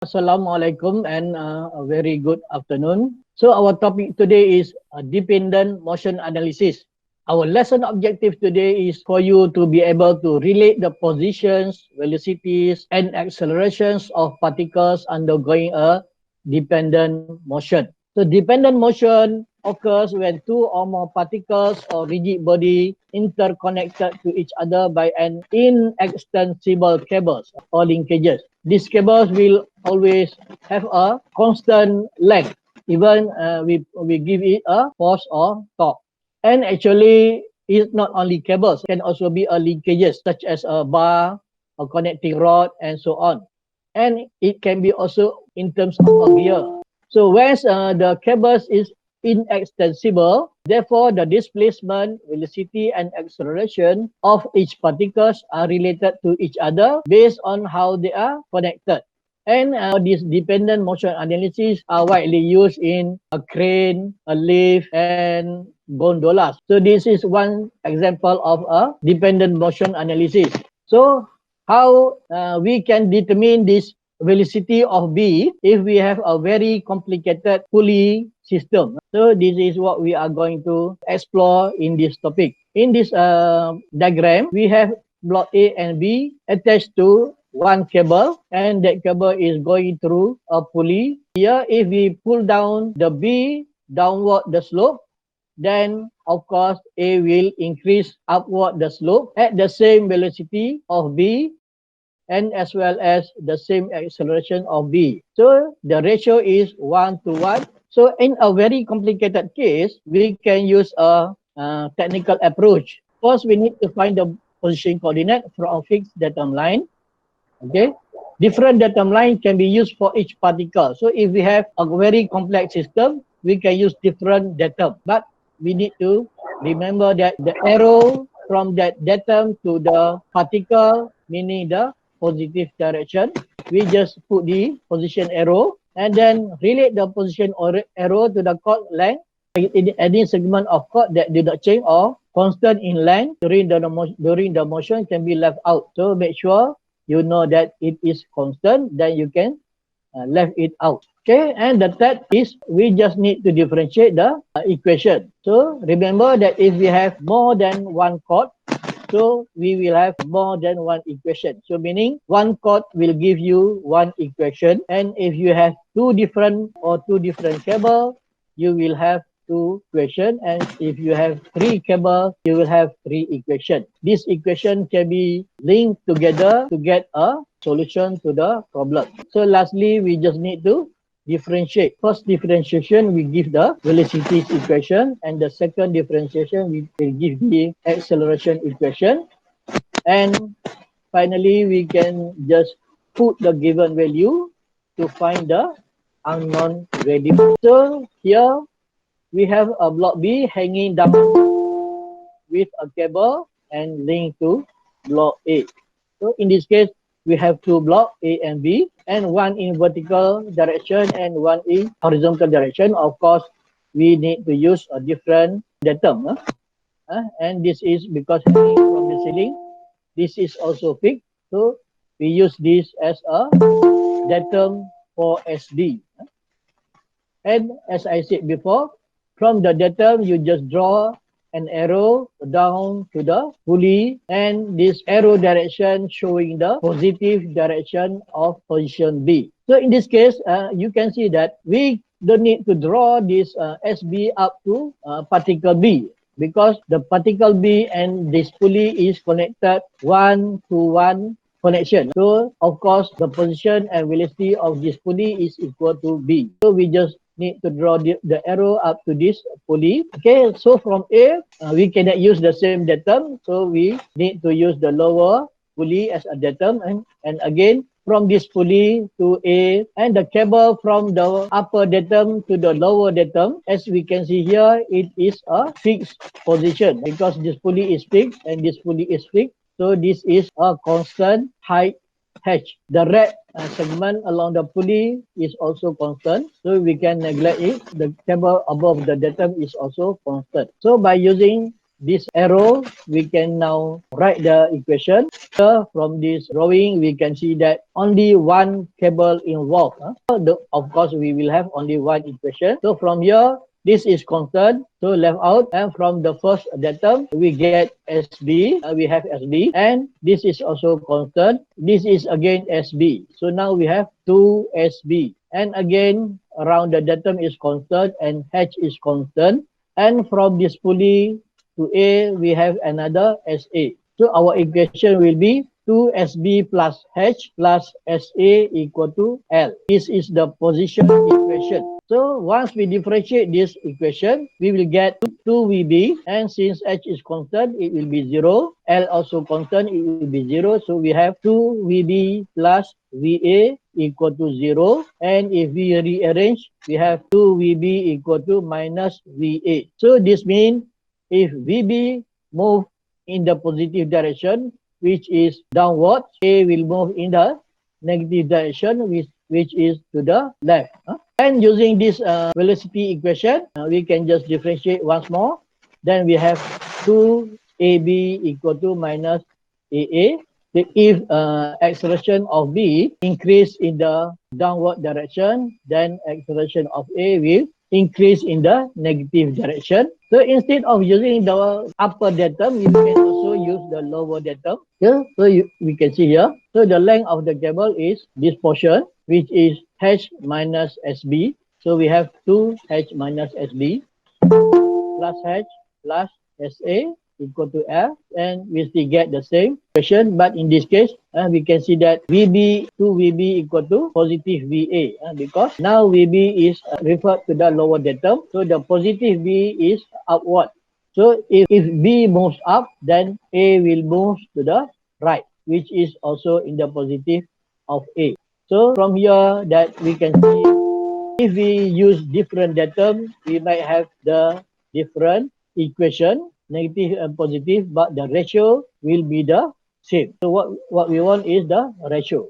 Assalamualaikum and a very good afternoon. So our topic today is dependent motion analysis. Our lesson objective today is for you to be able to relate the positions, velocities and accelerations of particles undergoing a dependent motion. So dependent motion occurs when two or more particles or rigid body interconnected to each other by an inextensible cables or linkages. These cables will always have a constant length, even we give it a force or torque. And actually, it's not only cables, it can also be a linkages such as a bar, a connecting rod, and so on. And it can be also in terms of a gear. So whereas the cables is inextensible, therefore the displacement, velocity, and acceleration of each particles are related to each other based on how they are connected. And these dependent motion analysis are widely used in a crane, a lift, and gondolas. So this is one example of a dependent motion analysis. So how we can determine this velocity of B if we have a very complicated pulley system. So this is what we are going to explore in this topic. In this diagram, we have block A and B attached to one cable, and that cable is going through a pulley. Here, if we pull down the B downward the slope, then of course A will increase upward the slope at the same velocity of B and as well as the same acceleration of B. So the ratio is 1 to 1. So in a very complicated case, we can use a technical approach. First, we need to find the position coordinate from a fixed datum line. Okay, different datum line can be used for each particle. So if we have a very complex system, we can use different datum. But we need to remember that the arrow from that datum to the particle, meaning the positive direction, we just put the position arrow and then relate the position arrow to the chord length. Any segment of chord that did not change or constant in length during the motion can be left out. So make sure you know that it is constant, then you can left it out. Okay, and the third is we just need to differentiate the equation. So remember that if we have more than one chord, so we will have more than one equation. So meaning one chord will give you one equation, and if you have two different cable, you will have two equation, and if you have three cable, you will have three equation. This equation can be linked together to get a solution to the problem. So lastly, we just need to differentiate. First differentiation, we give the velocity equation, and the second differentiation, we will give the acceleration equation. And finally, we can just put the given value to find the unknown value. So here we have a block B hanging down with a cable and linked to block A. So in this case, we have two blocks A and B, and one in vertical direction and one in horizontal direction. Of course, we need to use a different datum. And this is because hanging from the ceiling, this is also fixed. So we use this as a datum for SD. And as I said before, from the datum, you just draw an arrow down to the pulley, and this arrow direction showing the positive direction of position B. So in this case, you can see that we don't need to draw this SB up to particle B, because the particle B and this pulley is connected 1-to-1 connection. So of course, the position and velocity of this pulley is equal to B. So we just need to draw the arrow up to this pulley. Okay, so from A, we cannot use the same datum. So we need to use the lower pulley as a datum. And again, from this pulley to A, and the cable from the upper datum to the lower datum, as we can see here, it is a fixed position because this pulley is fixed and this pulley is fixed. So this is a constant height H. The red segment along the pulley is also constant, so we can neglect it. The cable above the datum is also constant. So by using this arrow, we can now write the equation. So from this drawing, we can see that only one cable involved. Of course, we will have only one equation. So from here, this is constant, so left out, and from the first datum we get SB, we have SB, and this is also constant, this is again SB, so now we have 2 SB, and again around the datum is constant and H is constant, and from this pulley to A we have another SA. So our equation will be 2SB plus H plus SA equal to L. This is the position equation. So once we differentiate this equation, we will get 2VB, and since H is constant, it will be 0. L also constant, it will be 0. So we have 2VB plus VA equal to 0. And if we rearrange, we have 2VB equal to minus VA. So this means if VB move in the positive direction, which is downward, A will move in the negative direction, which is to the left. And using this velocity equation, we can just differentiate once more. Then we have 2AB equal to minus AA. If acceleration of B increase in the downward direction, then acceleration of A will increase in the negative direction. So instead of using the upper datum, you can also use the lower datum. Yeah, so we can see here. So the length of the cable is this portion, which is H minus SB. So we have 2H minus SB plus H plus SA equal to L, and we still get the same question, but in this case we can see that VB 2VB equal to positive VA, because now VB is referred to the lower datum, so the positive B is upward. So if B moves up, then A will move to the right, which is also in the positive of A. So from here that we can see, if we use different datum, we might have the different equation, negative and positive, but the ratio will be the same. So what we want is the ratio.